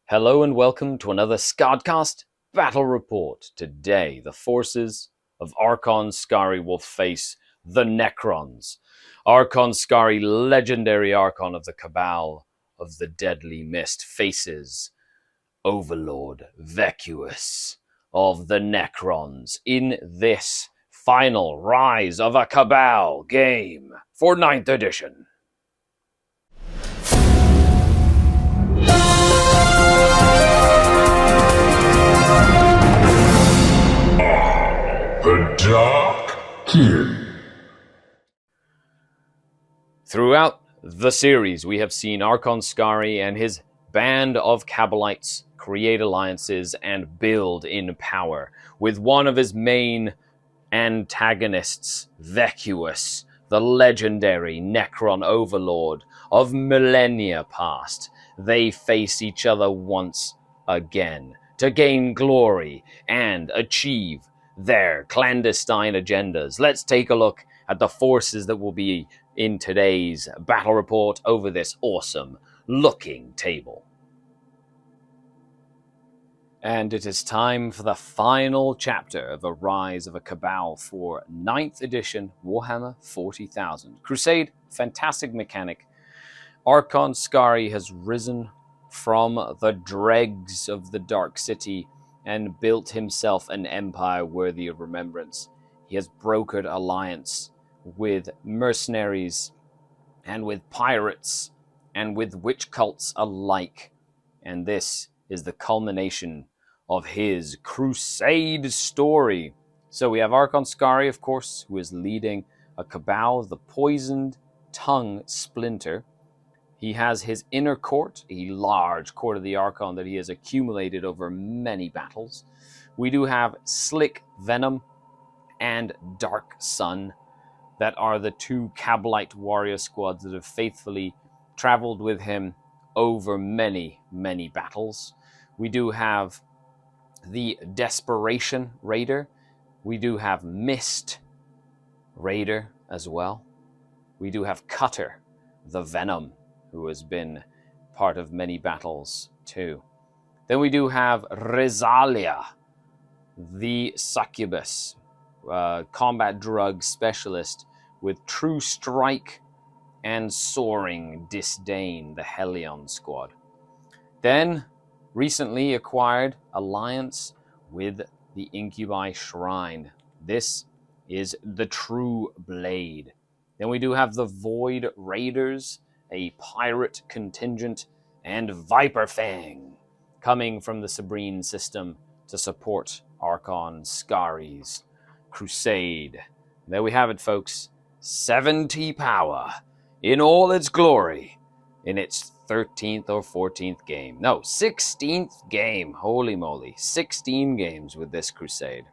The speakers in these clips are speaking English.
Hello and welcome to another SkaredCast Battle Report. Today, the forces of Archon Skari will face the Necrons. Archon Skari, Legendary Archon of the Cabal of the Deadly Mist, faces Overlord Vecuus of the Necrons in this final Rise of a Cabal game for 9th edition. The Dark King. Throughout the series, we have seen Archon Skari and his band of Cabalites create alliances and build in power, with one of his main antagonists, Vecuus, the legendary Necron Overlord of millennia past. They face each other once again to gain glory and achieve their clandestine agendas. Let's take a look at the forces that will be in today's battle report over this awesome looking table. And it is time for the final chapter of A Rise of a Cabal for 9th edition Warhammer 40,000. Crusade, fantastic mechanic. Archon Skari has risen from the dregs of the Dark City and built himself an empire worthy of remembrance. He has brokered alliance with mercenaries and with pirates and with witch cults alike. And this is the culmination of his Crusade story. So we have Archon Skari, of course, who is leading a cabal, the Poisoned Tongue Splinter. He has his inner court, a large court of the Archon that he has accumulated over many battles. We do have Slick Venom and Dark Sun, that are the two Cabalite warrior squads that have faithfully traveled with him over many, many battles. We do have the Desperation Raider. We do have Mist Raider as well. We do have Cutter, the Venom, who has been part of many battles too. Then we do have Rezalia, the Succubus, combat drug specialist with True Strike and Soaring Disdain, the Helion squad. Then, recently acquired alliance with the Incubi Shrine. This is the True Blade. Then we do have the Void Raiders, a pirate contingent, and Viper Fang, coming from the Sabrine system to support Archon Skari's Crusade. There we have it, folks. 70 power in all its glory in its 13th or 14th game. No, 16th game. Holy moly. 16 games with this Crusade.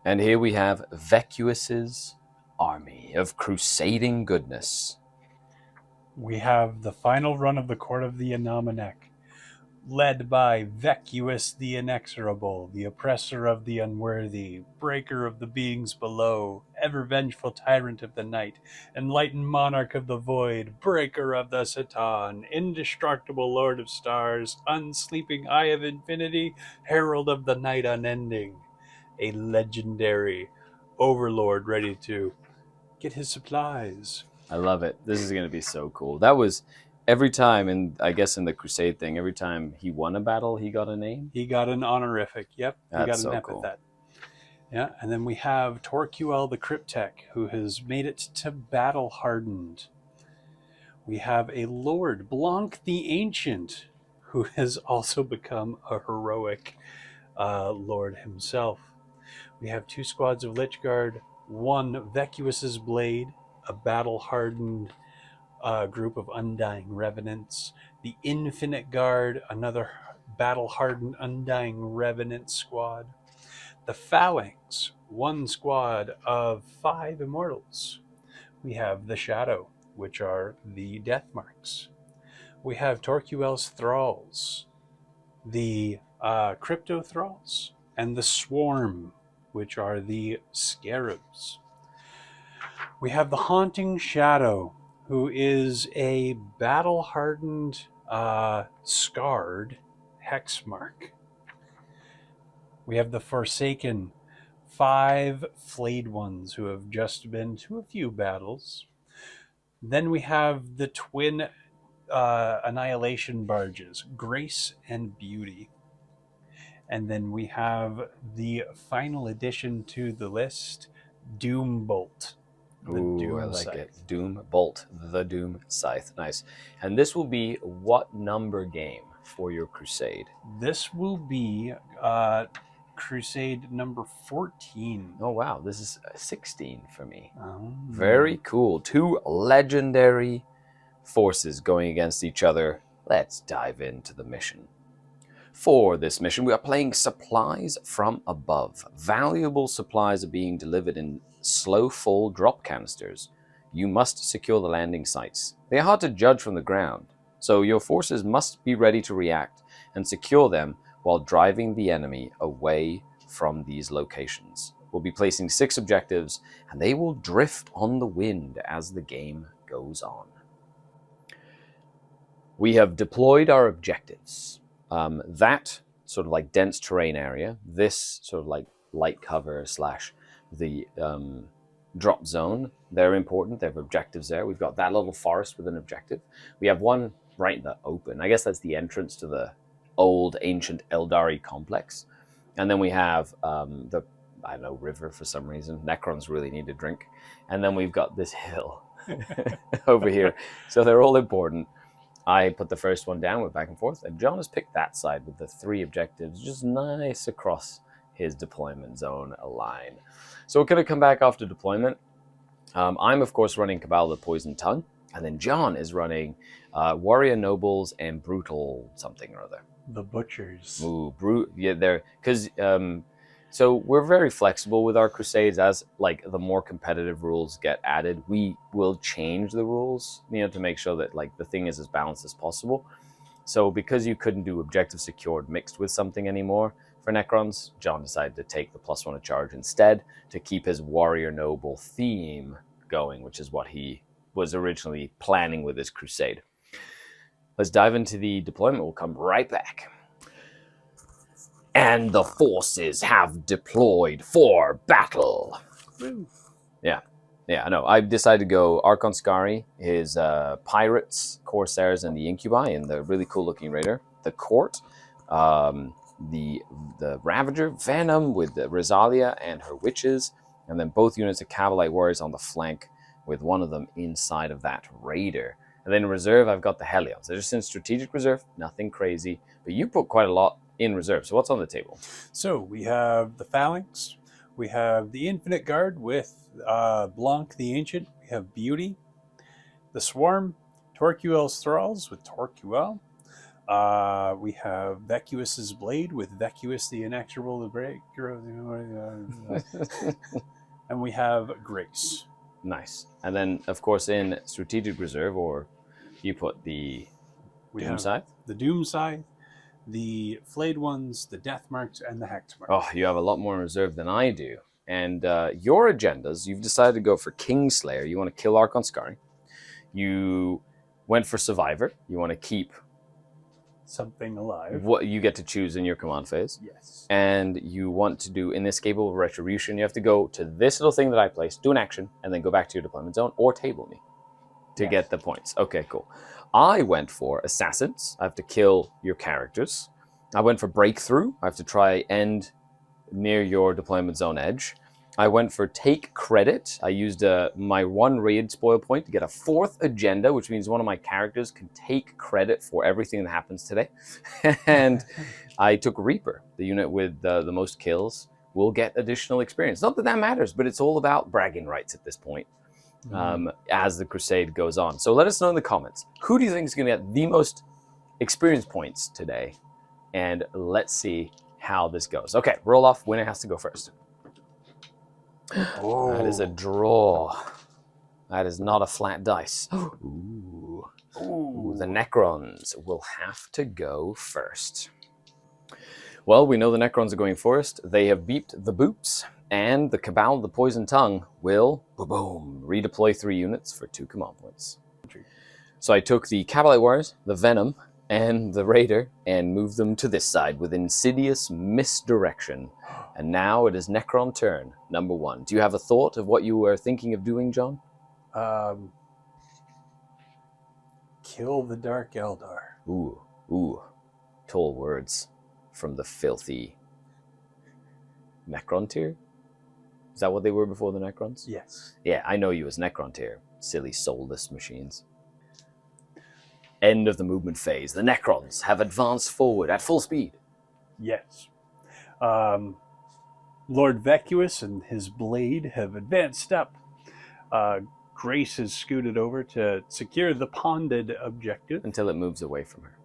And here we have Vecuus's army of crusading goodness. We have the final run of the Court of the Anomanek, led by Vecuus the Inexorable, the oppressor of the unworthy, breaker of the beings below, ever-vengeful tyrant of the night, enlightened monarch of the void, breaker of the Satan, indestructible lord of stars, unsleeping eye of infinity, herald of the night unending, a legendary overlord ready to get his supplies. I love it. This is going to be so cool. That was every time, and I guess in the Crusade thing, every time he won a battle, he got a name? He got an honorific, yep. That's he got so an cool. epithet. Yeah, and then we have Torquel the Cryptek, who has made it to battle hardened. We have a Lord, Blanc the Ancient, who has also become a heroic Lord himself. We have two squads of Lich Guard, one Vecuus's Blade, a battle-hardened group of Undying Revenants, the Infinite Guard, another battle-hardened Undying Revenant squad, the Phalanx, one squad of 5 Immortals. We have the Shadow, which are the Death Marks. We have Torquel's Thralls, the Crypto Thralls, and the Swarm, which are the Scarabs. We have the Haunting Shadow, who is a battle-hardened scarred hex mark. We have the Forsaken, 5 flayed ones who have just been to a few battles. Then we have the twin annihilation barges, Grace and Beauty. And then we have the final addition to the list, Doom Bolt. Ooh, I like it. Doom Bolt, the Doom Scythe. Nice. And this will be what number game for your Crusade? This will be Crusade number 14. Oh, wow. This is 16 for me. Oh. Very cool. 2 legendary forces going against each other. Let's dive into the mission. For this mission, we are playing Supplies from Above. Valuable supplies are being delivered in slow fall drop canisters. You must secure the landing sites. They are hard to judge from the ground, so your forces must be ready to react and secure them while driving the enemy away from these locations. We'll be placing 6 objectives, and they will drift on the wind as the game goes on. We have deployed our objectives. That sort of like dense terrain area, this sort of like light cover / the drop zone, they're important. They have objectives there. We've got that little forest with an objective. We have one right in the open. I guess that's the entrance to the old ancient Eldari complex. And then we have the, I don't know, river for some reason. Necrons really need a drink. And then we've got this hill over here. So they're all important. I put the first one down, went back and forth, and John has picked that side with the 3 objectives, just nice across his deployment zone line. So we're going to come back after deployment. I'm, of course, running Kabal the Poison Tongue, and then John is running Warrior Nobles and Brutal something or other. The Butchers. Ooh, yeah, they're, because, so we're very flexible with our Crusades. As like the more competitive rules get added, we will change the rules, to make sure that like the thing is as balanced as possible. So because you couldn't do objective secured mixed with something anymore for Necrons, John decided to take the +1 of charge instead to keep his Warrior Noble theme going, which is what he was originally planning with his Crusade. Let's dive into the deployment. We'll come right back. And the forces have deployed for battle. Woo. Yeah, I know. I decided to go Archon Skari, his pirates, corsairs, and the incubi, and the really cool looking raider. The court, the Ravager, Venom with the Rosalia and her witches, and then both units of Cavalite warriors on the flank with one of them inside of that raider. And then in reserve, I've got the Hellions. They're just in strategic reserve, nothing crazy, but you put quite a lot in reserve. So what's on the table? So we have the Phalanx, we have the Infinite Guard with Blanc the Ancient, we have Beauty, the Swarm, Torquel's Thralls with Torquel, we have Vecuus's Blade with Vecuus the Inexorable, the Breaker, and we have Grace. Nice. And then, of course, in strategic reserve, or you put the Doom Scythe? The Doom Scythe, the Flayed Ones, the Death Marks, and the Hex Marks. Oh, you have a lot more in reserve than I do. And your agendas, you've decided to go for Kingslayer. You want to kill Archon Skari. You went for Survivor. You want to keep something alive. What you get to choose in your command phase. Yes. And you want to do Inescapable Retribution. You have to go to this little thing that I placed, do an action, and then go back to your deployment zone or table me to get the points. Okay, cool. I went for Assassins. I have to kill your characters. I went for Breakthrough. I have to try end near your deployment zone edge. I went for Take Credit. I used my 1 raid spoil point to get a 4th agenda, which means one of my characters can take credit for everything that happens today. And I took Reaper. The unit with the most kills will get additional experience. Not that that matters, but it's all about bragging rights at this point as the Crusade goes on. So let us know in the comments, who do you think is going to get the most experience points today? And let's see how this goes. Okay, roll off. Winner has to go first. Oh. That is a draw. That is not a flat dice. Ooh. Ooh. The Necrons will have to go first. Well, we know the Necrons are going first. They have beeped the boops, and the Cabal, the Poison Tongue, will boom redeploy 3 units for 2 command points. So I took the Cavalite Warriors, the Venom, and the Raider and move them to this side with insidious misdirection. And now it is Necron turn, number 1. Do you have a thought of what you were thinking of doing, John? Kill the Dark Eldar. Ooh. Tall words from the filthy Necron tier? Is that what they were before the Necrons? Yes. Yeah, I know you as Necron tier. Silly soulless machines. End of the movement phase. The Necrons have advanced forward at full speed. Yes. Lord Vecuus and his blade have advanced up. Grace has scooted over to secure the ponded objective. Until it moves away from her.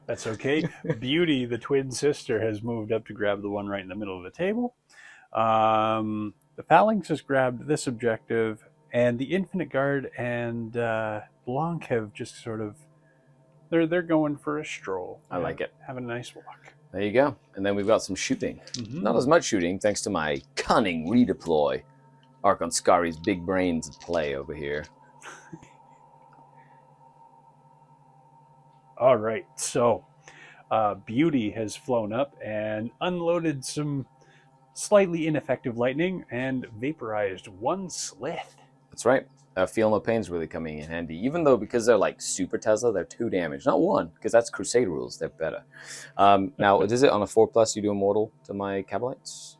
That's okay. Beauty, the twin sister, has moved up to grab the one right in the middle of the table. The Phalanx has grabbed this objective, and the Infinite Guard and Blanc have just sort of... They're going for a stroll. I like it. Having a nice walk. There you go. And then we've got some shooting. Mm-hmm. Not as much shooting, thanks to my cunning redeploy. Archon Skari's big brains at play over here. All right, so Beauty has flown up and unloaded some slightly ineffective lightning and vaporized one Slith. That's right. Feel No Pain's really coming in handy. Even though, because they're like Super Tesla, they're 2 damage. Not 1, because that's Crusade rules. They're better. Now, is it on a 4+, you do Immortal to my Kabalites?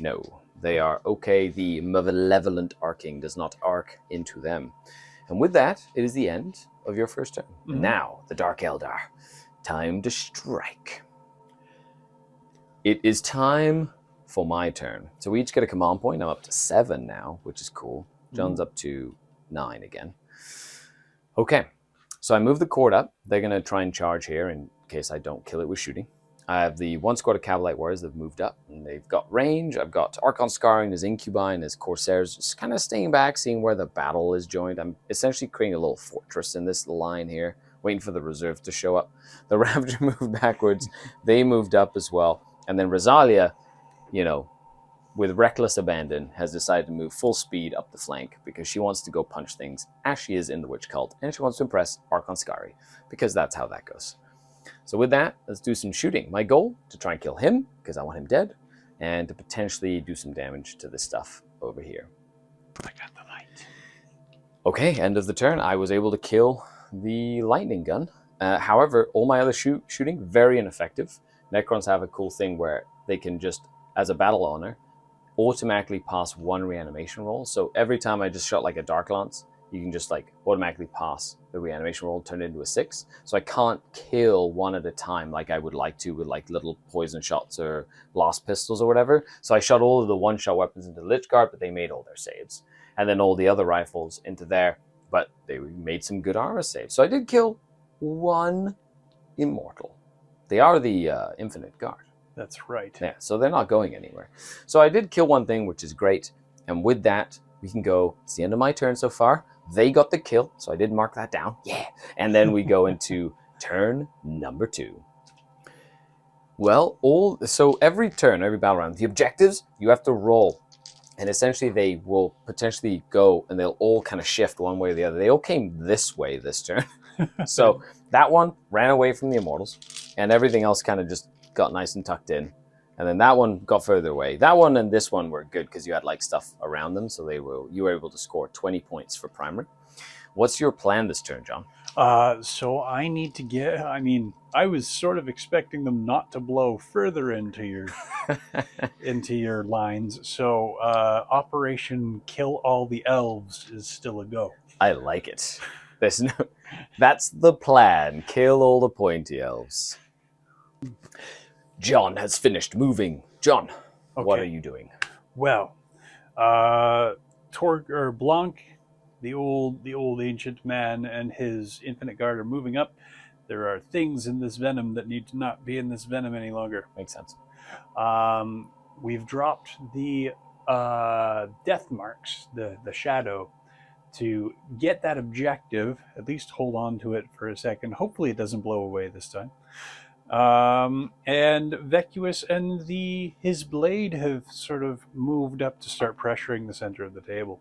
No. They are okay. The malevolent arcing does not arc into them. And with that, it is the end of your first turn. Mm-hmm. And now, the Dark Eldar. Time to strike. It is time for my turn. So we each get a command point. I'm up to 7 now, which is cool. John's up to 9 again. Okay, so I move the cord up. They're going to try and charge here in case I don't kill it with shooting. I have the 1 squad of Cavalite Warriors that have moved up, and they've got range. I've got Archon Skari and his Incubi and his Corsairs, just kind of staying back, seeing where the battle is joined. I'm essentially creating a little fortress in this line here, waiting for the reserve to show up. The Ravager moved backwards. They moved up as well. And then Rosalia, you know, with reckless abandon, has decided to move full speed up the flank because she wants to go punch things as she is in the Witch Cult, and she wants to impress Archon Skari, because that's how that goes. So with that, let's do some shooting. My goal, to try and kill him, because I want him dead, and to potentially do some damage to this stuff over here. I got the light. Okay, end of the turn. I was able to kill the lightning gun. However, all my other shooting, very ineffective. Necrons have a cool thing where they can just, as a battle honor, automatically pass 1 reanimation roll. So every time I just shot like a Dark Lance, you can just like automatically pass the reanimation roll, turn it into a 6. So I can't kill 1 at a time like I would like to with like little poison shots or blast pistols or whatever. So I shot all of the 1-shot weapons into the Lich Guard, but they made all their saves. And then all the other rifles into there, but they made some good armor saves. So I did kill 1 Immortal. They are the Infinite Guard. That's right. Yeah, so they're not going anywhere. So I did kill 1 thing, which is great. And with that, we can go, it's the end of my turn so far. They got the kill, so I did mark that down. Yeah. And then we go into turn number 2. Well, so every turn, every battle round, the objectives, you have to roll. And essentially they will potentially go and they'll all kind of shift one way or the other. They all came this way this turn. So that one ran away from the Immortals, and everything else kind of just got nice and tucked in. And then that one got further away. That one and this one were good because you had like stuff around them, so you were able to score 20 points for primary. What's your plan this turn, John? So I need to get, I was sort of expecting them not to blow further into your into your lines. So Operation Kill All the Elves is still a go. I like it. That's the plan. Kill all the pointy elves. John has finished moving. John, okay. What are you doing? Well, Blanc, the old ancient man, and his Infinite Guard are moving up. There are things in this venom that need to not be in this venom any longer. Makes sense. We've dropped the death marks, the shadow, to get that objective. At least hold on to it for a second. Hopefully it doesn't blow away this time. And Vecuus and his blade have sort of moved up to start pressuring the center of the table.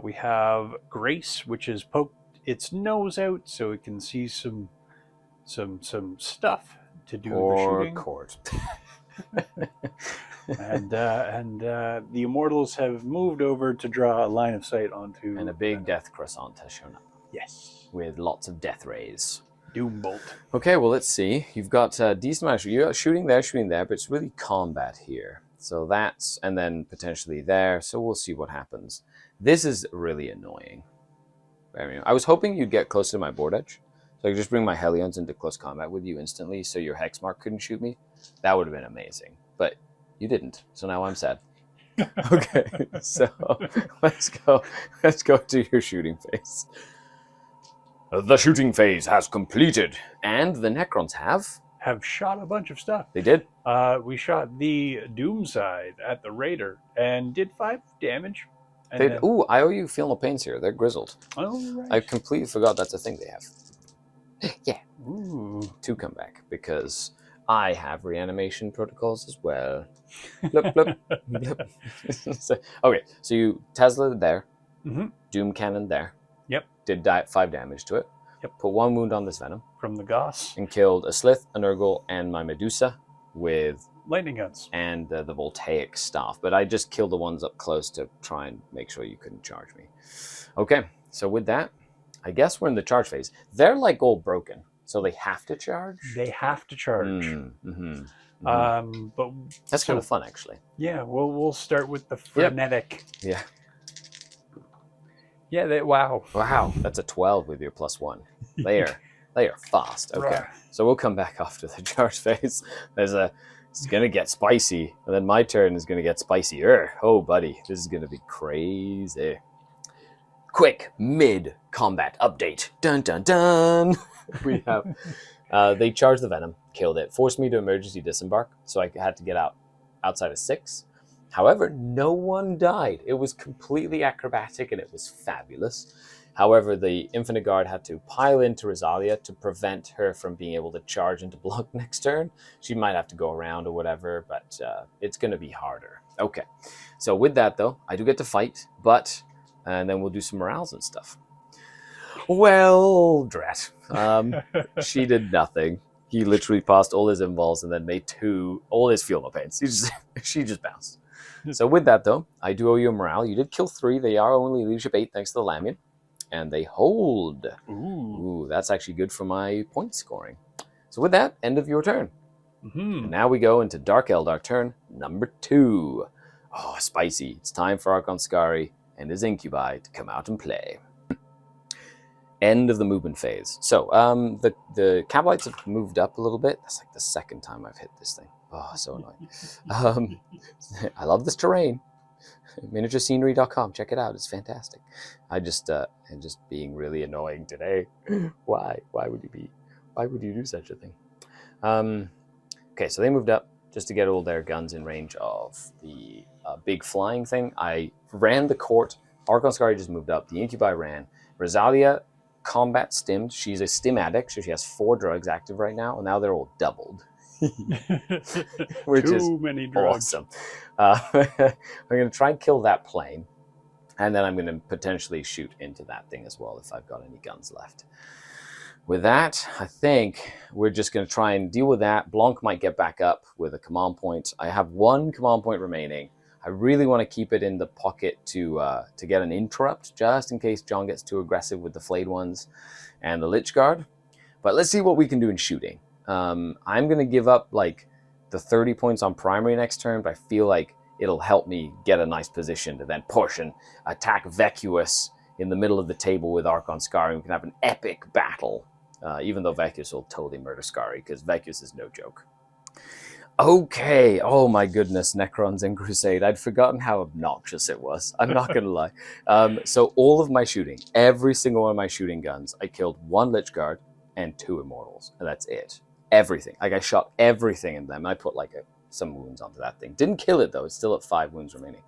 We have Grace, which has poked its nose out so it can see some stuff to do the shooting. Court. and the Immortals have moved over to draw a line of sight onto... And a big death croissant has shown up. Yes. With lots of death rays. Doom Bolt. Okay, well, let's see. You've got a decent amount of... You're shooting there, but it's really combat here. So that's... And then potentially there. So we'll see what happens. This is really annoying. I was hoping you'd get close to my board edge. So I could just bring my Hellions into close combat with you instantly so your Hexmark couldn't shoot me. That would have been amazing. But you didn't. So now I'm sad. Okay, so let's go to your shooting phase. The shooting phase has completed. And the Necrons have shot a bunch of stuff. They did. We shot the Doom side at the Raider and did 5 damage. Ooh, I owe you Feel No Pains here. They're grizzled. Oh, right. I completely forgot that's a thing they have. Yeah. Ooh. 2 come back because I have reanimation protocols as well. Look, look. Okay, so you Tesla there. Mm-hmm. Doom Cannon there. Yep. Did 5 damage to it. Yep. Put 1 wound on this Venom. From the Goss. And killed a Slith, a Nurgle, and my Medusa with... lightning guns. And the Voltaic Staff. But I just killed the ones up close to try and make sure you couldn't charge me. Okay, so with that, I guess we're in the charge phase. They're like all broken, so they have to charge? They have to charge. Mm-hmm. Mm-hmm. But that's kind of fun, actually. Yeah, we'll start with the frenetic. Yep. Yeah. Yeah, wow. Wow, that's a 12 with your +1. They are fast. Okay, Right. So we'll come back after the charge phase. It's going to get spicy, and then my turn is going to get spicier. Oh, buddy, this is going to be crazy. Quick mid-combat update. Dun, dun, dun. We have... they charged the Venom, killed it, forced me to emergency disembark, so I had to get outside of 6. However, no one died. It was completely acrobatic, and it was fabulous. However, the Infinite Guard had to pile into Rosalia to prevent her from being able to charge into block next turn. She might have to go around or whatever, but it's going to be harder. Okay, so with that, though, I do get to fight, and then we'll do some morales and stuff. Well, Drat, she did nothing. He literally passed all his invols and then made all his Feel No Pains. She just bounced. So with that, though, I do owe you a morale. You did kill 3. They are only leadership 8 thanks to the Lamian. And they hold. Ooh, that's actually good for my point scoring. So with that, end of your turn. Mm-hmm. And now we go into Dark Eldar turn number 2. Oh, spicy. It's time for Archon Skari and his Incubi to come out and play. End of the movement phase. So the Kabalites have moved up a little bit. That's like the 2nd time I've hit this thing. Oh, so annoying. I love this terrain. Miniaturescenery.com. Check it out. It's fantastic. I'm just being really annoying today. Why? Why would you do such a thing? Okay, so they moved up just to get all their guns in range of the big flying thing. I ran the court. Archon Skari just moved up. The Incubi ran. Rosalia combat stimmed. She's a stim addict, so she has 4 drugs active right now, and now they're all doubled. Which Too is many drugs. awesome. I'm going to try and kill that plane, and then I'm going to potentially shoot into that thing as well if I've got any guns left. With that, I think we're just going to try and deal with that. Blanc might get back up with a command point. I have 1 command point remaining. I really want to keep it in the pocket to get an interrupt, just in case John gets too aggressive with the flayed ones and the Lich Guard. But let's see what we can do in shooting. I'm going to give up like the 30 points on primary next turn, but I feel like it'll help me get a nice position to then push and attack Vecuus in the middle of the table with Archon Skari. We can have an epic battle, even though Vecuus will totally murder Skari, because Vecuus is no joke. Okay, oh my goodness, Necrons in Crusade. I'd forgotten how obnoxious it was. I'm not going to lie. So all of my shooting, every single one of my shooting guns, I killed 1 Lich Guard and 2 Immortals, and that's it. Everything. Like, I shot everything in them. I put like some wounds onto that thing. Didn't kill it, though. It's still at 5 wounds remaining.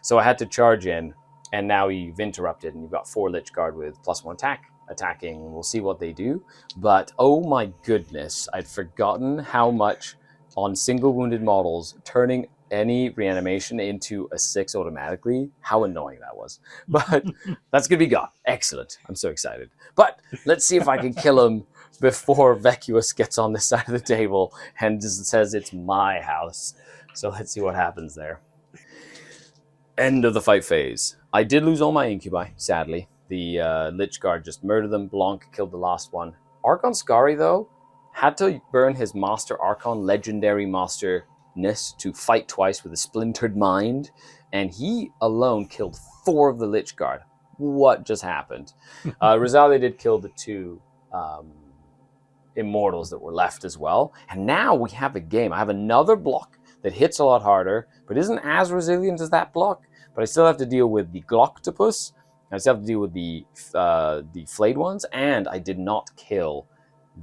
So I had to charge in, and now you've interrupted, and you've got 4 Lich Guard with +1 attacking. We'll see what they do. But, oh my goodness, I'd forgotten how much on single wounded models, turning any reanimation into a 6 automatically, how annoying that was. But that's going to be gone. Excellent. I'm so excited. But let's see if I can kill him before Vecuus gets on this side of the table and just says it's my house. So let's see what happens there. End of the fight phase. I did lose all my incubi, sadly. The Lich Guard just murdered them. Blanc killed the last one. Archon Skari, though, had to burn his Master Archon Legendary Master-ness to fight twice with a splintered mind, and he alone killed 4 of the Lich Guard. What just happened? Rosalia did kill the 2 Immortals that were left as well, and now we have a game. I have another block that hits a lot harder, but isn't as resilient as that block, but I still have to deal with the Glocktopus, I still have to deal with the flayed ones, and I did not kill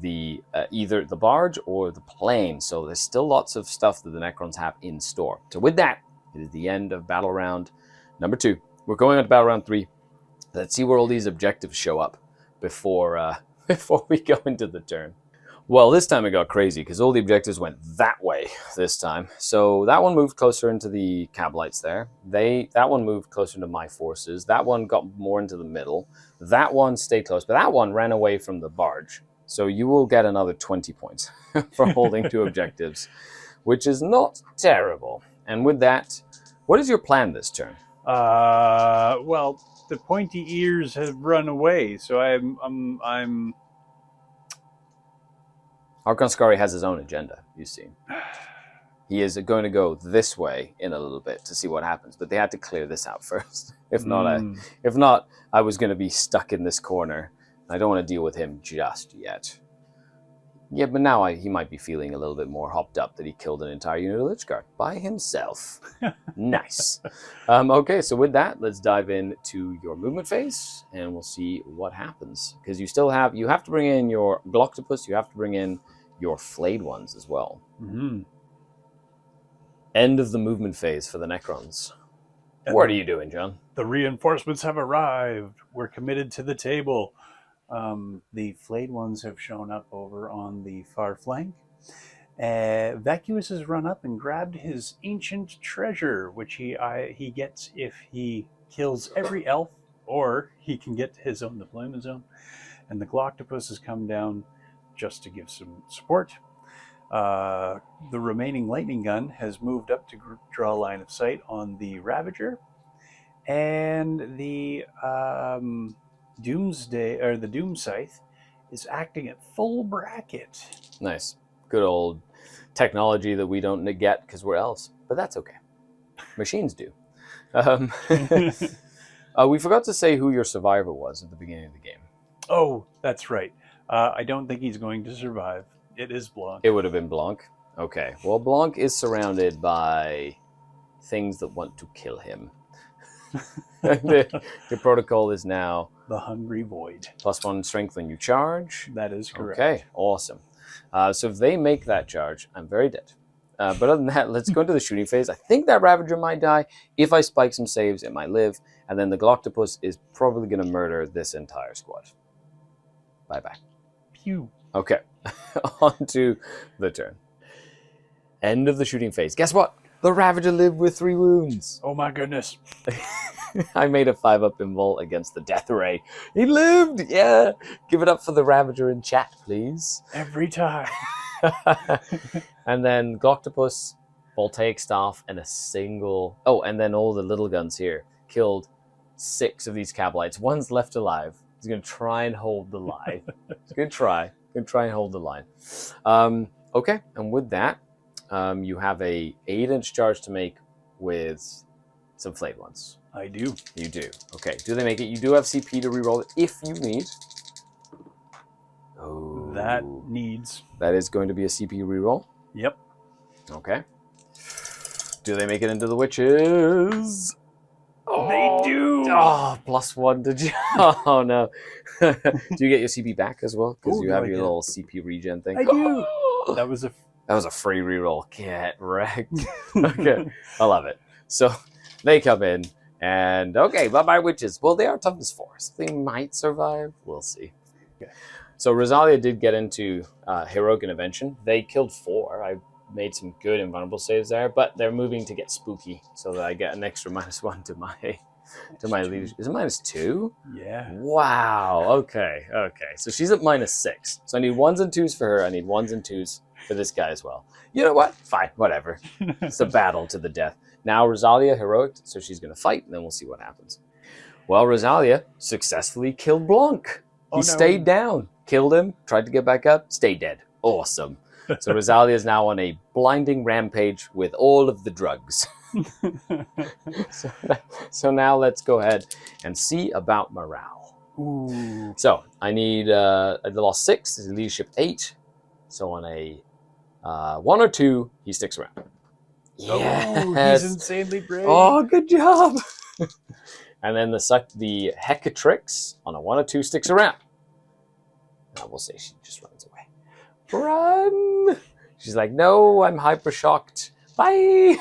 the either the barge or the plane, so there's still lots of stuff that the Necrons have in store. So with that, it is the end of battle round number 2. We're going on to battle round 3. Let's see where all these objectives show up before we go into the turn. Well, this time it got crazy because all the objectives went that way this time. So that one moved closer into the Kabalites there. That one moved closer into my forces. That one got more into the middle. That one stayed close, but that one ran away from the barge. So you will get another 20 points for holding 2 objectives, which is not terrible. And with that, what is your plan this turn? Well, the pointy ears have run away, so I'm Archon Skari has his own agenda, you see. He is going to go this way in a little bit to see what happens, but they had to clear this out first. If not, I was going to be stuck in this corner. I don't want to deal with him just yet. Yeah, but now he might be feeling a little bit more hopped up that he killed an entire unit of Lich Guard by himself. Nice. Okay, so with that, let's dive into your movement phase, and we'll see what happens. Because you have to bring in your Glocktopus, you have to bring in your flayed ones as well. Mm-hmm. End of the movement phase for the Necrons. What are you doing, John? The reinforcements have arrived. We're committed to the table. The flayed ones have shown up over on the far flank. Vecuus has run up and grabbed his ancient treasure, which he gets if he kills every elf, or he can get to his own deployment zone. And the Glocktopus has come down just to give some support. The remaining lightning gun has moved up to draw line of sight on the Ravager, and the Doomsday, or the Doom Scythe, is acting at full bracket. Nice. Good old technology that we don't get because we're elves, but that's okay. Machines do. We forgot to say who your survivor was at the beginning of the game. Oh, that's right. I don't think he's going to survive. It is Blanc. It would have been Blanc. Okay. Well, Blanc is surrounded by things that want to kill him. The protocol is now the Hungry Void. +1 strength when you charge. That is correct. Okay, awesome. So if they make that charge, I'm very dead. But other than that, let's go into the shooting phase. I think that Ravager might die. If I spike some saves, it might live. And then the Glocktopus is probably going to murder this entire squad. Bye-bye. Pew. Okay, on to the turn. End of the shooting phase. Guess what? The Ravager lived with 3 wounds. Oh my goodness. I made a 5-up invul against the Death Ray. He lived! Yeah! Give it up for the Ravager in chat, please. Every time. And then Glocktopus, Voltaic Staff, and a single... Oh, and then all the little guns here killed 6 of these Kabalites. One's left alive. He's going to try and hold the line. He's going to try. Going to try and hold the line. Okay, and with that, you have a 8-inch charge to make with some flayed ones. I do. You do. Okay. Do they make it? You do have CP to reroll it if you need. Oh. That needs. That is going to be a CP reroll. Yep. Okay. Do they make it into the witches? Oh, they do. Oh, +1 to oh no. Do you get your CP back as well? Because you have your little CP regen thing. I do. That was a free reroll. Get wrecked. Okay. I love it. So they come in and okay, bye-bye witches. Well, they are toughness 4, so they might survive. We'll see. Okay. So Rosalia did get into heroic intervention. They killed 4. I made some good invulnerable saves there, but they're moving to get spooky so that I get an extra -1 to my leadership. Is it -2? Yeah. Wow. Okay. So she's at -6. So I need 1s and 2s for her. I need 1s and 2s for this guy as well. You know what? Fine. Whatever. It's a battle to the death. Now Rosalia heroic, so she's going to fight, and then we'll see what happens. Well, Rosalia successfully killed Blanc. He stayed down, killed him, tried to get back up, stayed dead. Awesome. So Rosalia is now on a blinding rampage with all of the drugs. so now let's go ahead and see about morale. Ooh. So I need, I lost 6, his leadership 8. So on a 1 or 2, he sticks around. Yes. Oh, he's insanely brave. Oh, good job. And then the Hecatrix on a 1 or 2 sticks around. Now we'll say she just runs away. Run! She's like, no, I'm hyper shocked. Bye!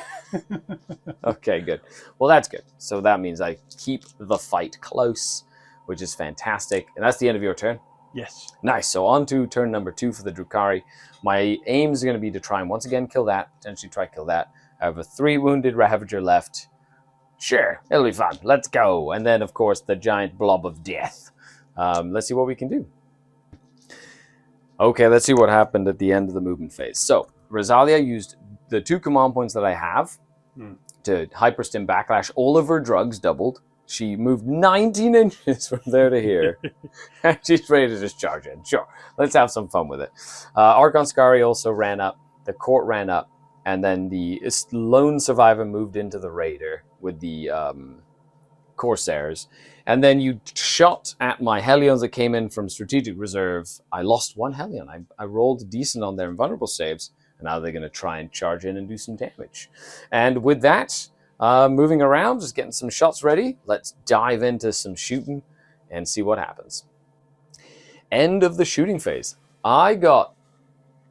Okay, good. Well, that's good. So that means I keep the fight close, which is fantastic. And that's the end of your turn? Yes. Nice. So on to turn number 2 for the Drukhari. My aim is going to be to try and once again kill that, potentially try kill that. I have a 3 wounded Ravager left. Sure, it'll be fun. Let's go. And then, of course, the giant blob of death. Let's see what we can do. Okay, let's see what happened at the end of the movement phase. So, Rosalia used the 2 command points that I have to Hyperstim Backlash. All of her drugs doubled. She moved 19 inches from there to here. And she's ready to just charge in. Sure, let's have some fun with it. Archon Skari also ran up. The court ran up. And then the lone survivor moved into the Raider with the Corsairs. And then you shot at my Hellions that came in from Strategic Reserve. I lost 1 Hellion. I rolled decent on their invulnerable saves. And now they're going to try and charge in and do some damage. And with that, moving around, just getting some shots ready. Let's dive into some shooting and see what happens. End of the shooting phase.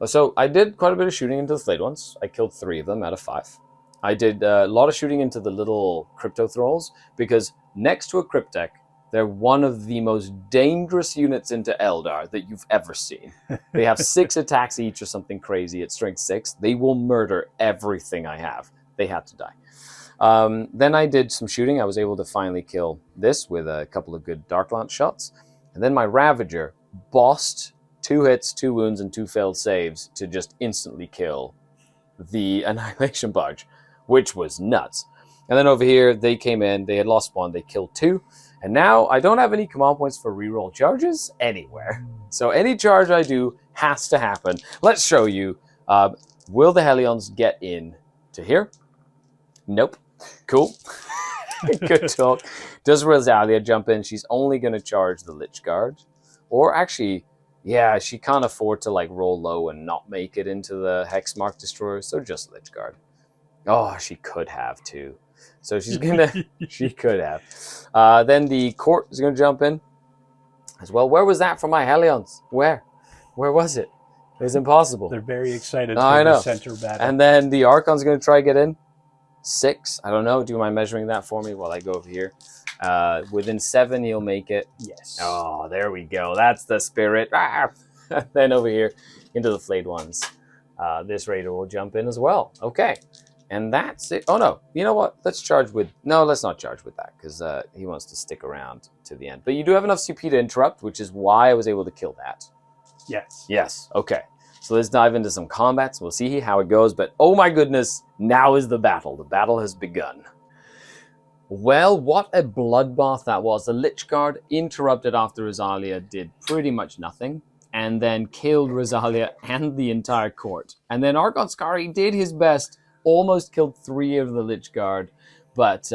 So I did quite a bit of shooting into the flayed ones. I killed 3 of them out of 5. I did a lot of shooting into the little crypto thralls because next to a cryptech, they're one of the most dangerous units into Eldar that you've ever seen. They have 6 attacks each or something crazy at strength 6. They will murder everything I have. They had to die. Then I did some shooting. I was able to finally kill this with a couple of good Dark Lance shots. And then my Ravager bossed 2 hits, 2 wounds, and 2 failed saves to just instantly kill the Annihilation Barge, which was nuts. And then over here, they came in, they had lost 1, they killed 2, and now I don't have any command points for reroll charges anywhere. So any charge I do has to happen. Let's show you. Will the Hellions get in to here? Nope. Cool. Good talk. Does Rosalia jump in? She's only going to charge the Lich Guard. Or actually... yeah, she can't afford to like roll low and not make it into the Hexmark Destroyer, so just Lich Guard. Oh, she could have too. So she's gonna, she could have. Then the court is gonna jump in as well. Where was that for my Hellions? Where was it? It was impossible. They're very excited for the center battle. And then the Archon's gonna try to get in. 6, I don't know. Do you mind measuring that for me while I go over here? Within 7, he'll make it. Yes. Oh, there we go. That's the spirit. Then over here, into the flayed ones. This Raider will jump in as well. Okay. And that's it. Oh, no. You know what? Let's charge with... no, let's not charge with that, because he wants to stick around to the end. But you do have enough CP to interrupt, which is why I was able to kill that. Yes. Yes. Okay. So let's dive into some combats. We'll see how it goes. But, oh my goodness, now is the battle. The battle has begun. Well, what a bloodbath that was. The Lich Guard interrupted after Rosalia did pretty much nothing, and then killed Rosalia and the entire court. And then Archon Skari did his best, almost killed 3 of the Lich Guard, but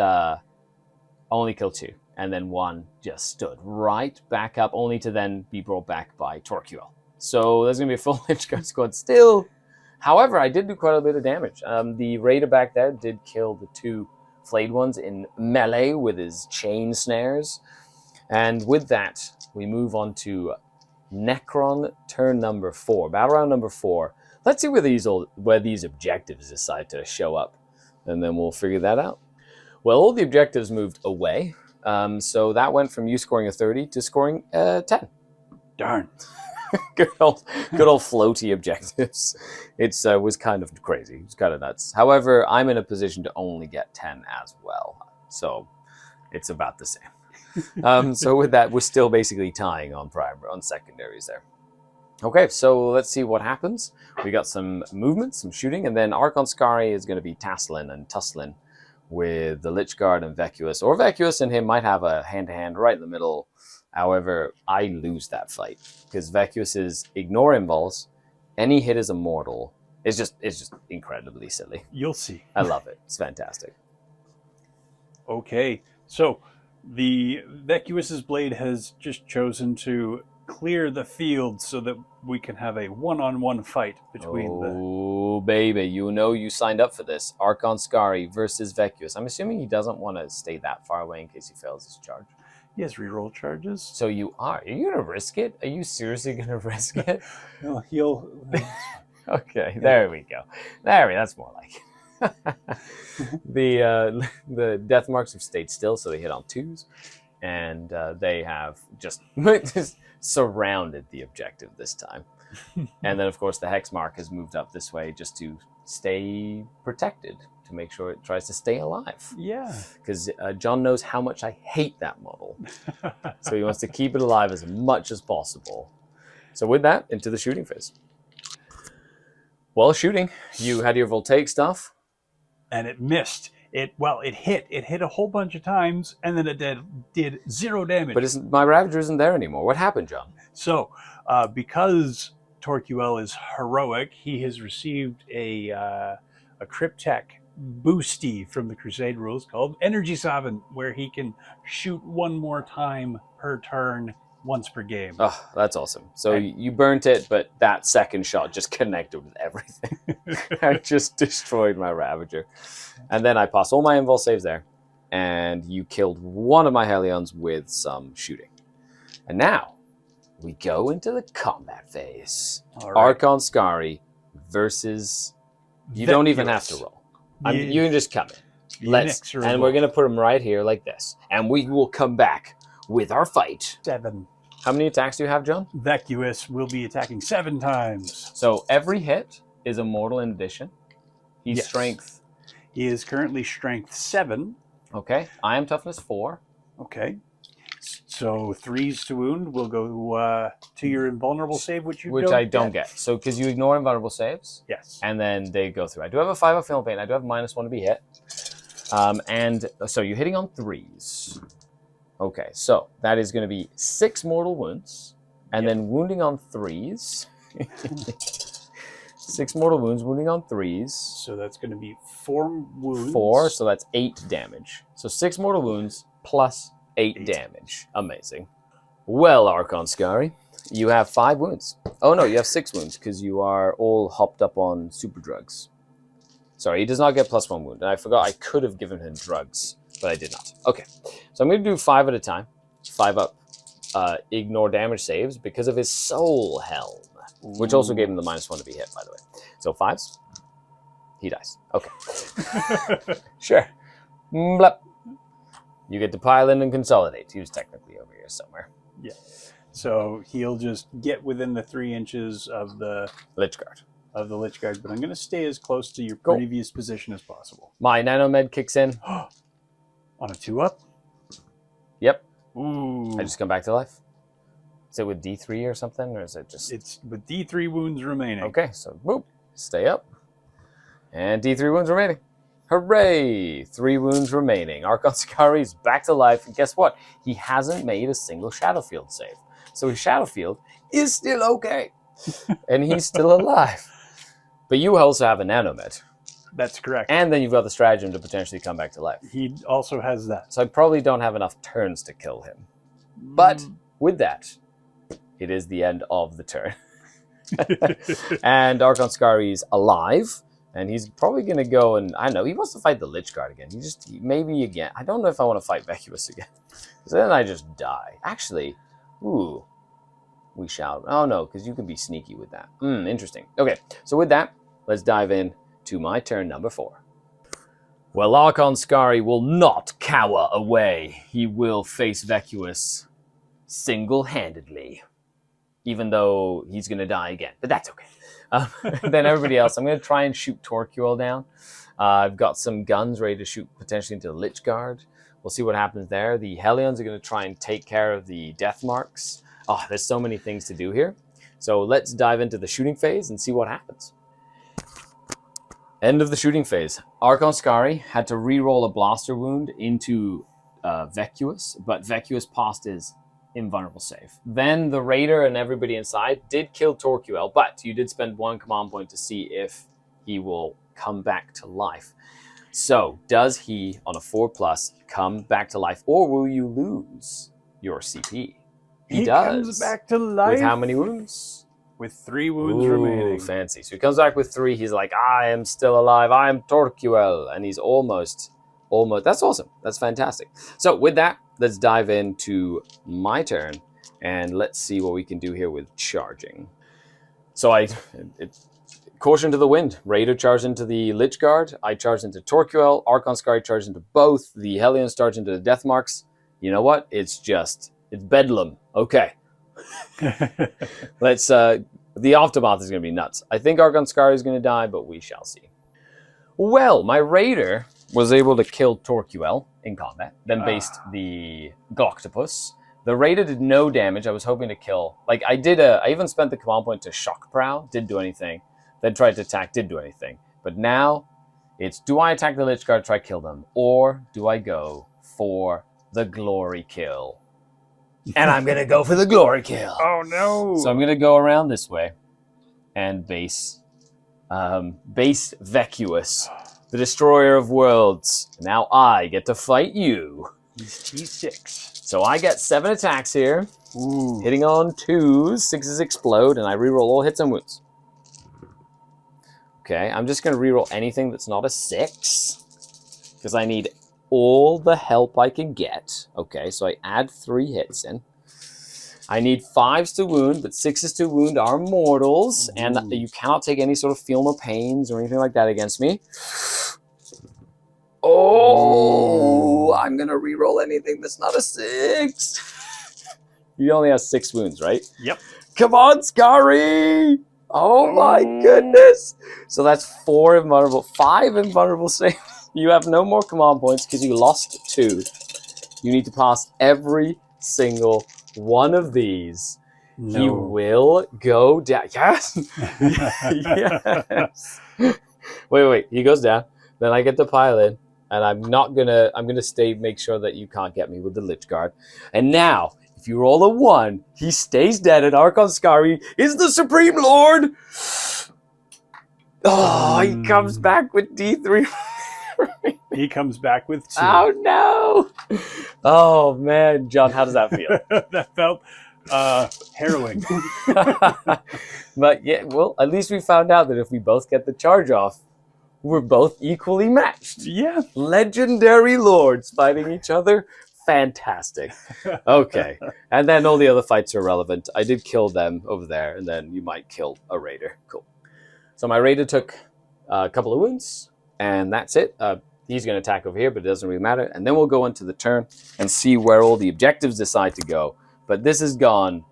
only killed 2. And then 1 just stood right back up, only to then be brought back by Torquil. So there's going to be a full Lich Guard squad still. However, I did do quite a bit of damage. The Raider back there did kill the 2 flayed ones in melee with his chain snares. And with that, we move on to Necron turn number 4, battle round number 4. Let's see where these objectives decide to show up, and then we'll figure that out. Well, all the objectives moved away, so that went from you scoring a 30 to scoring 10. Darn. good old floaty objectives. It was kind of crazy. It was kind of nuts. However, I'm in a position to only get 10 as well. So it's about the same. So with that, we're still basically tying on secondaries there. Okay, so let's see what happens. We got some movement, some shooting, and then Archon Skari is going to be tasseling and tussling with the Lich Guard and Vecuus. Or Vecuus and him might have a hand-to-hand right in the middle. However, I lose that fight because Vecuus is ignore invols. Any hit is immortal. It's just incredibly silly. You'll see. I love it. It's fantastic. Okay, so the Vecuus's blade has just chosen to clear the field so that we can have a one-on-one fight between Oh, baby, you know you signed up for this. Archon Skari versus Vecuus. I'm assuming he doesn't want to stay that far away in case he fails his charge. He has reroll charges. So you are you going to risk it? Are you seriously going to risk it? No, he'll... Okay, there we go. That's more like it. The death marks have stayed still, so they hit on 2s. And they have just surrounded the objective this time. And then, of course, the hex mark has moved up this way just to stay protected, to make sure it tries to stay alive. Yeah. Because John knows how much I hate that model. So he wants to keep it alive as much as possible. So with that, into the shooting phase. Well, shooting. You had your voltaic stuff. And it missed. It hit. It hit a whole bunch of times, and then it did 0 damage. But my Ravager isn't there anymore. What happened, John? So, because TorQL is heroic, he has received a Cryptech boosty from the Crusade rules called Energy Savant, where he can shoot one more time per turn, once per game. Oh, that's awesome. So you burnt it, but that second shot just connected with everything. I just destroyed my Ravager. And then I passed all my invul saves there, and you killed one of my Hellions with some shooting. And now we go into the combat phase. All right. Archon Skari versus... You don't even have to roll. You can just come in. And we're going to put him right here like this. And we will come back with our fight. 7. How many attacks do you have, John? Vecuus will be attacking 7 times. So every hit is a mortal in addition. He's strength. He is currently strength 7. Okay. I am toughness 4. Okay. So 3s to wound will go to your invulnerable save, which I don't get. So because you ignore invulnerable saves. Yes. And then they go through. I do have a 5 of Film Pain. I do have -1 to be hit. And so you're hitting on 3s. Okay, so that is going to be 6 mortal wounds, and then wounding on 3s. 6 mortal wounds, wounding on 3s. So that's going to be 4 wounds. 4, so that's 8 damage. So 6 mortal wounds plus 8 damage. Amazing. Well, Archon Skari, you have 5 wounds. Oh no, you have 6 wounds because you are all hopped up on super drugs. Sorry, he does not get +1 wound, and I forgot I could have given him drugs, but I did not. Okay, so I'm going to do 5 at a time. 5 up. Ignore damage saves because of his Soul Helm, which also gave him the -1 to be hit, by the way. So 5s. He dies. Okay. Sure. Blep. You get to pile in and consolidate. He was technically over here somewhere. Yeah. So he'll just get within the 3 inches of the Lich Guard. But I'm going to stay as close to your previous position as possible. My Nanomed kicks in. On a 2-up? Yep. Ooh. I just come back to life. Is it with D3 or something, or is it just... It's with D3 wounds remaining. Okay, so boop. Stay up. And D3 wounds remaining. Hooray! 3 wounds remaining. Archon Skari is back to life. And guess what? He hasn't made a single Shadowfield save. So his Shadowfield is still okay. And he's still alive. But you also have a Nanomed. That's correct. And then you've got the stratagem to potentially come back to life. He also has that. So I probably don't have enough turns to kill him. But with that, it is the end of the turn. And Archon Skari is alive. And he's probably going to go and, I don't know, he wants to fight the Lich Guard again. Maybe again. I don't know if I want to fight Vecuus again. Because then I just die. Actually, we shall. Oh no, because you can be sneaky with that. Interesting. Okay, so with that, let's dive in to my turn number 4. Well, Archon Skari will not cower away. He will face Vecuus single-handedly. even though he's going to die again. But that's okay. Then everybody else, I'm going to try and shoot Torquil down. I've got some guns ready to shoot potentially into the Lich Guard. We'll see what happens there. The Hellions are going to try and take care of the Death Marks. Oh, there's so many things to do here. So let's dive into the shooting phase and see what happens. End of the shooting phase. Archon Skari had to re-roll a blaster wound into Vecuus, but Vecuus passed his invulnerable save. Then the Raider and everybody inside did kill Torquil, but you did spend 1 command point to see if he will come back to life. So, does he, on a 4+, come back to life, or will you lose your CP? He does. Comes back to life. With how many wounds? With 3 wounds remaining. Fancy. So he comes back with 3. He's like, I am still alive. I am Torquil. And he's almost. That's awesome. That's fantastic. So with that, let's dive into my turn. And let's see what we can do here with charging. So caution to the wind. Raider charged into the Lich Guard. I charged into Torquil. Archon Skari charged into both. The Hellions charged into the Death Marks. You know what? It's bedlam. Okay. Let's, the aftermath is going to be nuts. I think Archon Skari is going to die, but we shall see. Well, my Raider was able to kill Torquil in combat, then based the Gloctopus. The Raider did no damage. I was hoping to kill, I even spent the command point to Shock Prow, didn't do anything. Then tried to attack, didn't do anything. But now, it's do I attack the Lich Guard, try to kill them, or do I go for the glory kill? And I'm going to go for the glory kill. Oh, no. So I'm going to go around this way and base Vecuus, the destroyer of worlds. Now I get to fight you. He's T6. So I get 7 attacks here. Ooh. Hitting on 2s, 6s explode, and I reroll all hits and wounds. Okay, I'm just going to reroll anything that's not a 6, because I need all the help I can get. Okay, so I add 3 hits in. I need 5s to wound, but 6s to wound are mortals, and you cannot take any sort of feel no pains or anything like that against me. Oh, I'm going to reroll anything that's not a 6. You only have 6 wounds, right? Yep. Come on, Skari! Oh my goodness! So that's 5 invulnerable saves. You have no more command points because you lost 2. You need to pass every single one of these. No. He will go down. Yes! Yes! Wait. He goes down. Then I get to pile in. And I'm gonna stay, make sure that you can't get me with the Lich Guard. And now, if you roll a 1, he stays dead, and Archon Skari is the Supreme Lord! Oh, he comes back with D3. He comes back with 2. Oh, no! Oh, man. John, how does that feel? That felt harrowing. But, yeah, well, at least we found out that if we both get the charge off, we're both equally matched. Yeah. Legendary lords fighting each other. Fantastic. Okay. And then all the other fights are relevant. I did kill them over there, and then you might kill a Raider. Cool. So my Raider took a couple of wounds, and that's it. He's going to attack over here, but it doesn't really matter. And then we'll go into the turn and see where all the objectives decide to go. But this has been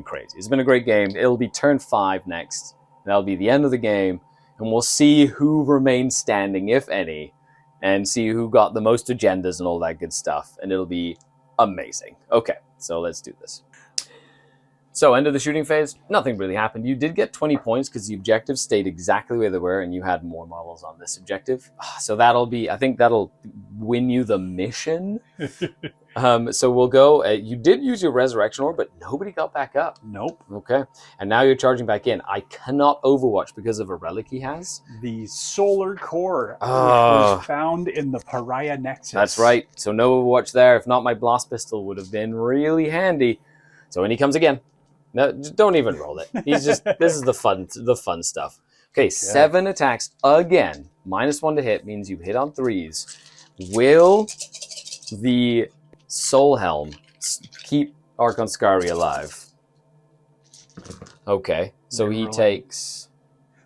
crazy. It's been a great game. It'll be turn 5 next. That'll be the end of the game. And we'll see who remains standing, if any, and see who got the most agendas and all that good stuff. And it'll be amazing. Okay, so let's do this. So, end of the shooting phase, nothing really happened. You did get 20 points because the objectives stayed exactly where they were, and you had more models on this objective. So I think that'll win you the mission. So we'll go, you did use your Resurrection Orb, but nobody got back up. Nope. Okay, and now you're charging back in. I cannot Overwatch because of a relic he has. The Solar Core was found in the Pariah Nexus. That's right, so no Overwatch there. If not, my Blast Pistol would have been really handy. So when he comes again, no, don't even roll it. He's just, this is the fun stuff. Okay, 7 attacks again. -1 to hit means you hit on 3s. Will the Soul Helm keep Archon Skari alive? Okay, so he takes...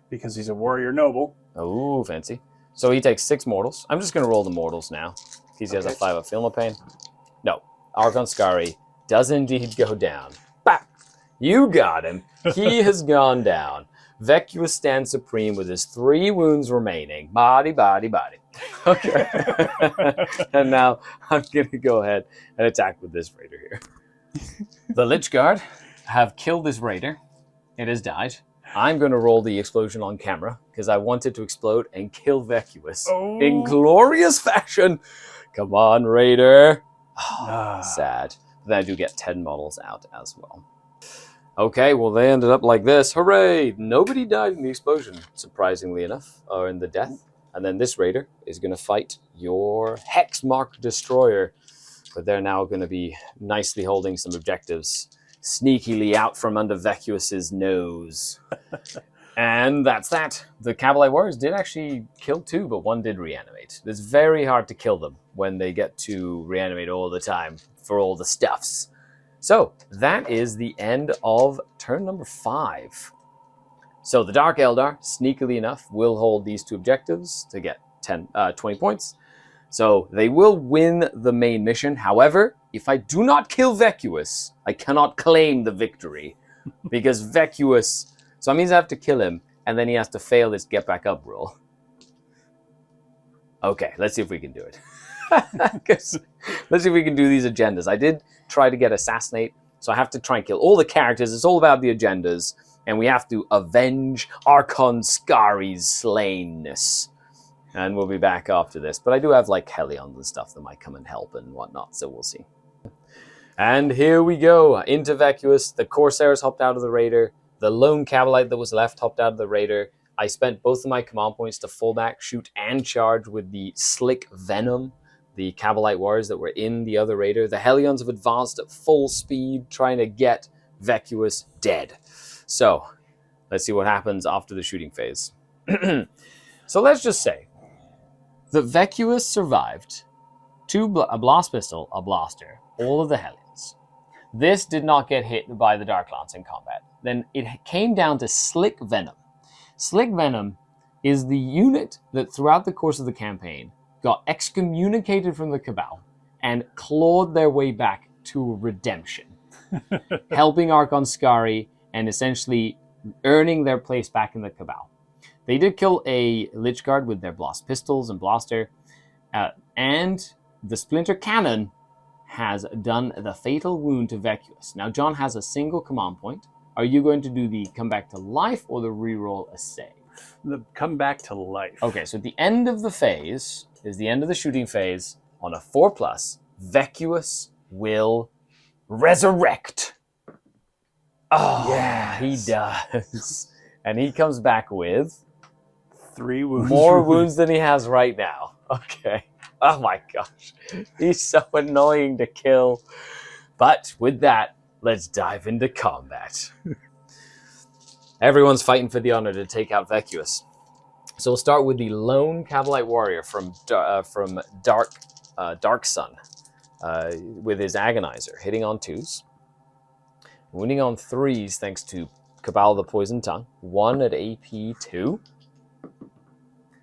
Because he's a warrior noble. Oh, fancy. So he takes 6 mortals. I'm just going to roll the mortals now. Because he has a 5 of Feel No Pain. No, Archon Skari does indeed go down. Bah! You got him. He has gone down. Vecuus stands supreme with his 3 wounds remaining. Body, body, body. Okay. And now I'm going to go ahead and attack with this raider here. The Lich Guard have killed this raider. It has died. I'm going to roll the explosion on camera because I want it to explode and kill Vecuus in glorious fashion. Come on, raider. Sad. Then I do get 10 models out as well. Okay, well, they ended up like this. Hooray! Nobody died in the explosion, surprisingly enough, or in the death. And then this raider is going to fight your Hexmark Destroyer. But they're now going to be nicely holding some objectives sneakily out from under Vecuus's nose. And that's that. The Kabalite Warriors did actually kill 2, but 1 did reanimate. It's very hard to kill them when they get to reanimate all the time for all the stuffs. So that is the end of turn number 5. So the Dark Eldar, sneakily enough, will hold these 2 objectives to get 20 points. So they will win the main mission. However, if I do not kill Vecuus, I cannot claim the victory. Because Vecuus... So that means I have to kill him, and then he has to fail this get back up roll. Okay, let's see if we can do it. Let's see if we can do these agendas. I did try to get Assassinate, so I have to try and kill all the characters. It's all about the agendas, and we have to avenge Archon Skari's slainness. And we'll be back after this. But I do have, like, Hellions and stuff that might come and help and whatnot, so we'll see. And here we go, into Vecuus. The Corsairs hopped out of the Raider. The lone Kabalite that was left hopped out of the Raider. I spent both of my command points to full back, shoot, and charge with the Slick Venom, the Kabalite warriors that were in the other Raider. The Hellions have advanced at full speed, trying to get Vecuus dead. So, let's see what happens after the shooting phase. So let's just say that Vecuus survived a blast pistol, a blaster, all of the Hellions. This did not get hit by the Dark Lance in combat. Then it came down to Slick Venom. Slick Venom is the unit that throughout the course of the campaign got excommunicated from the Cabal and clawed their way back to redemption, helping Archon Skari and essentially earning their place back in the Cabal. They did kill a Lich Guard with their blast pistols and blaster, and the Splinter Cannon has done the fatal wound to Vecuus. Now, John has a single command point. Are you going to do the come back to life or the reroll a save? The come back to life. Okay, so at the end of the phase is the end of the shooting phase. On a 4+, Vecuus will resurrect. Oh, yeah, he does. And he comes back with 3 wounds. More wounds than he has right now. Okay. Oh my gosh. He's so annoying to kill. But with that, let's dive into combat. Everyone's fighting for the honor to take out Vecuus. So we'll start with the lone Kabalite warrior from Dark Sun with his Agonizer, hitting on 2s, wounding on 3s thanks to Cabal the Poison Tongue, 1 at AP 2.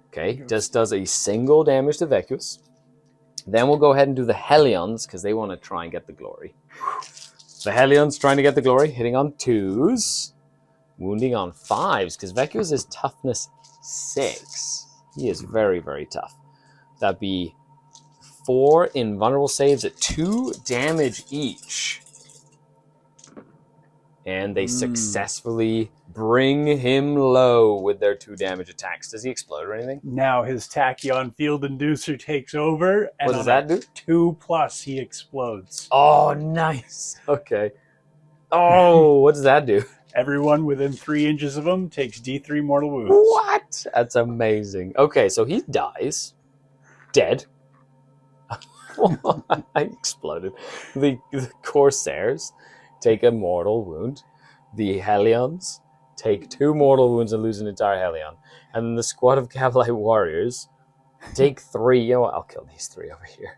Okay, just does a single damage to Vecuus. Then we'll go ahead and do the Hellions, because they want to try and get the glory. The Hellions trying to get the glory, hitting on 2s, wounding on 5s, because Vecuus is toughness 6. He is very, very tough. That'd be 4 invulnerable saves at 2 damage each. And they successfully bring him low with their 2 damage attacks. Does he explode or anything? Now his Tachyon Field Inducer takes over. And what does that do? 2+, he explodes. Oh, nice. Okay. Oh, what does that do? Everyone within 3 inches of him takes D3 mortal wounds. What? That's amazing. Okay, so he dies. Dead. I exploded. The Corsairs take a mortal wound. The Hellions take 2 mortal wounds and lose an entire Hellion. And then the squad of Kabalite warriors take 3. You know what? I'll kill these 3 over here.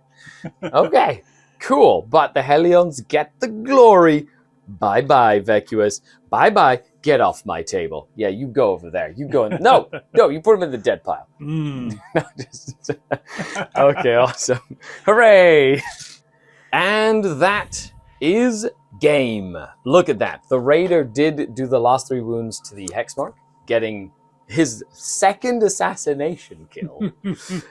Okay, cool. But the Hellions get the glory. Bye-bye, Vecuus. Bye-bye. Get off my table. Yeah, you go over there. You go in. No, you put him in the dead pile. Okay, awesome. Hooray! And that is game. Look at that. The Raider did do the last 3 wounds to the hex mark, getting his second assassination kill.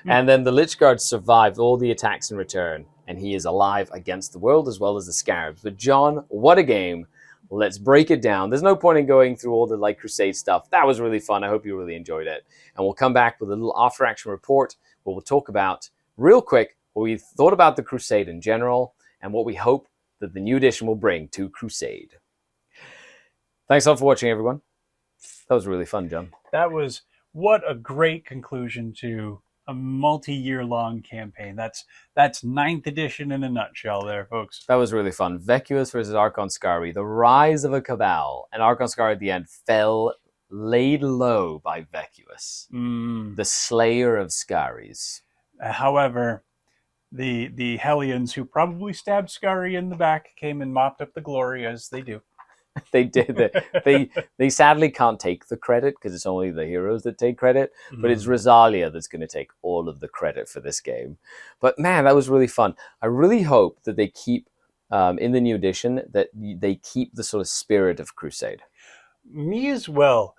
And then the Lich Guard survived all the attacks in return, and he is alive against the world as well as the Scarabs. But John, what a game. Let's break it down. There's no point in going through all the like Crusade stuff. That was really fun. I hope you really enjoyed it. And we'll come back with a little after action report where we'll talk about real quick what we thought about the Crusade in general and what we hope that the new edition will bring to Crusade. Thanks all for watching, everyone. That was really fun, John. That was, what a great conclusion to a multi-year long campaign. That's 9th edition in a nutshell there, folks. That was really fun. Vecuus versus Archon Skari, the rise of a Cabal. And Archon Skari at the end fell, laid low by Vecuus, the slayer of Skaris. However, the Hellions, who probably stabbed Skari in the back, came and mopped up the glory, as they do. They did. They sadly can't take the credit because it's only the heroes that take credit. But it's Rosalia that's going to take all of the credit for this game. But man, that was really fun. I really hope that they keep, in the new edition, that they keep the sort of spirit of Crusade. Me as well.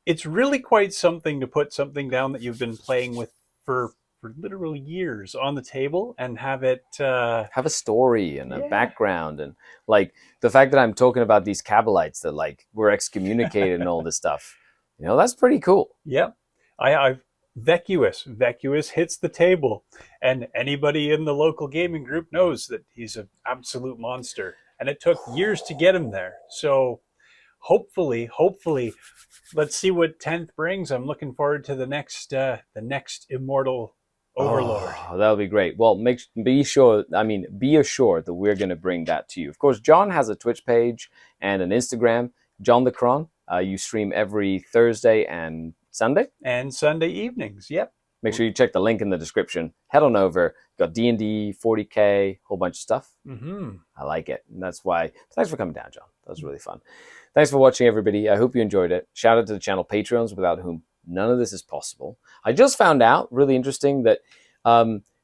It's really quite something to put something down that you've been playing with for literal years on the table and have it have a story and a background, and like the fact that I'm talking about these Cabalites that like were excommunicated and all this stuff, you know, that's pretty cool. Yeah, I've Vecuus hits the table, and anybody in the local gaming group knows that he's an absolute monster, and it took years to get him there. So hopefully, let's see what 10th brings. I'm looking forward to the next immortal Overlord. Oh, that'll be great. Well, be assured that we're going to bring that to you. Of course, John has a Twitch page and an Instagram, John the Cron. You stream every Thursday and Sunday. And Sunday evenings, yep. Make sure you check the link in the description. Head on over. Got D&D, 40K, whole bunch of stuff. I like it. And that's why. Thanks for coming down, John. That was really fun. Thanks for watching, everybody. I hope you enjoyed it. Shout out to the channel Patreons, without whom none of this is possible. I just found out, really interesting, that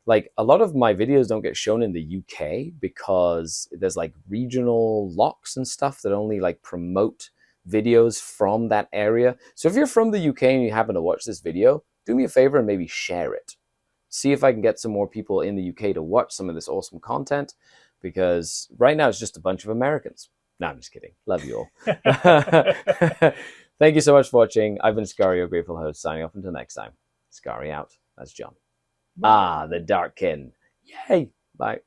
like a lot of my videos don't get shown in the UK because there's like regional locks and stuff that only like promote videos from that area. So if you're from the UK and you happen to watch this video, do me a favor and maybe share it. See if I can get some more people in the UK to watch some of this awesome content, because right now it's just a bunch of Americans. No, I'm just kidding. Love you all. Thank you so much for watching. I've been Skari, your grateful host, signing off until next time. Skari out. That's John. Bye. The Dark Kin. Yay. Bye.